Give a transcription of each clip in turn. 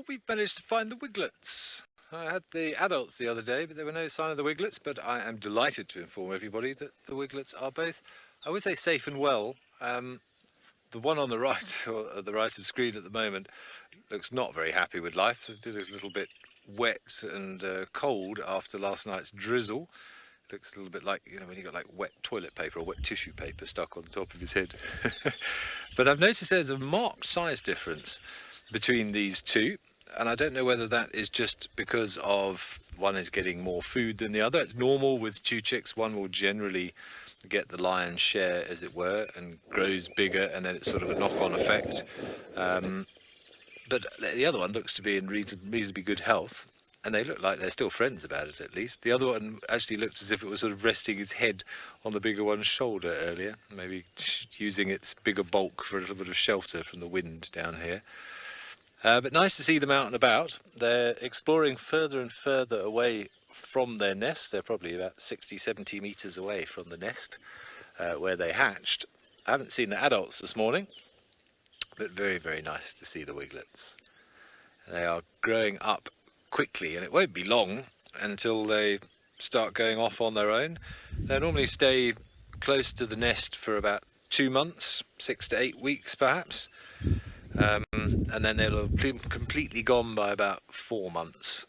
Well, we've managed to find the Wiglets. I had the adults the other day, but there were no sign of the Wiglets, but I am delighted to inform everybody that the Wiglets are both, I would say, safe and well. The one on the right, or at the right of screen at the moment, looks not very happy with life. It did a little bit wet and cold after last night's drizzle. It looks a little bit like, you know, when you got like wet toilet paper or wet tissue paper stuck on the top of his head. But I've noticed there's a marked size difference between these two, and I don't know whether that is just because of one is getting more food than the other. It's normal with two chicks. One will generally get the lion's share, as it were, and grows bigger, and then it's sort of a knock-on effect. But the other one looks to be in reasonably good health, and they look like they're still friends about it, at least. The other one actually looked as if it was sort of resting its head on the bigger one's shoulder earlier, maybe using its bigger bulk for a little bit of shelter from the wind down here. But nice to see them out and about. They're exploring further and further away from their nest. They're probably about 60-70 metres away from the nest where they hatched. I haven't seen the adults this morning, but very, very nice to see the Wiglets. They are growing up quickly, and it won't be long until they start going off on their own. They normally stay close to the nest for about 2 months, 6 to 8 weeks perhaps. And then they'll have completely gone by about 4 months.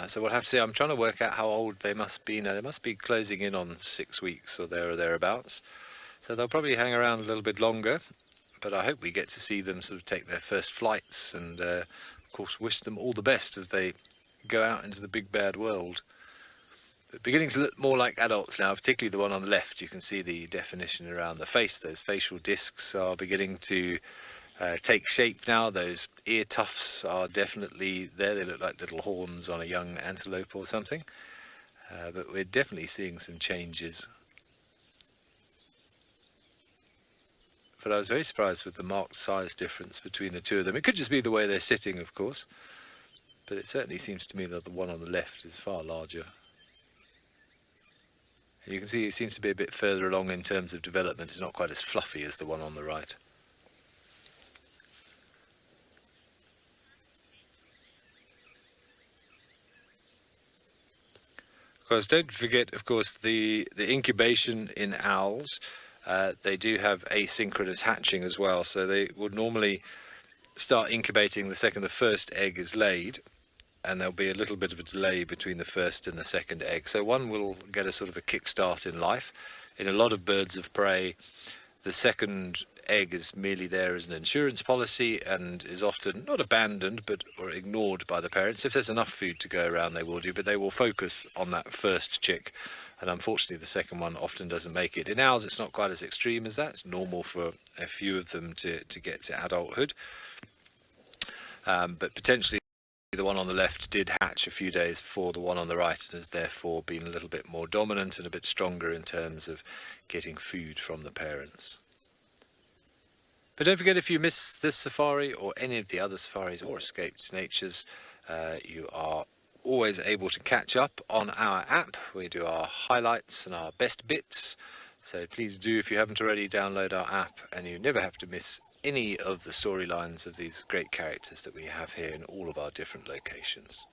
So we'll have to see. I'm trying to work out how old they must be now. They must be closing in on 6 weeks or thereabouts. So they'll probably hang around a little bit longer, but I hope we get to see them sort of take their first flights, and of course wish them all the best as they go out into the big bad world. But beginning to look more like adults now, particularly the one on the left. You can see the definition around the face. Those facial discs are beginning to take shape now. Those ear tufts are definitely there. They look like little horns on a young antelope or something. But we're definitely seeing some changes. But I was very surprised with the marked size difference between the two of them. It could just be the way they're sitting, of course, but it certainly seems to me that the one on the left is far larger. And you can see it seems to be a bit further along in terms of development. It's not quite as fluffy as the one on the right. Of course, don't forget, of course, the incubation in owls. They do have asynchronous hatching as well, so they would normally start incubating the second the first egg is laid, and there'll be a little bit of a delay between the first and the second egg. So one will get a sort of a kickstart in life. In a lot of birds of prey, the second egg is merely there as an insurance policy and is often not abandoned or ignored by the parents. If there's enough food to go around, they will do, but they will focus on that first chick. And unfortunately, the second one often doesn't make it. In owls, it's not quite as extreme as that. It's normal for a few of them to get to adulthood. But potentially, the one on the left did hatch a few days before the one on the right, and has therefore been a little bit more dominant and a bit stronger in terms of getting food from the parents. But don't forget, if you miss this safari or any of the other safaris or escaped natures, you are always able to catch up on our app. We do our highlights and our best bits, so please do, if you haven't already, download our app, and you never have to miss any of the storylines of these great characters that we have here in all of our different locations.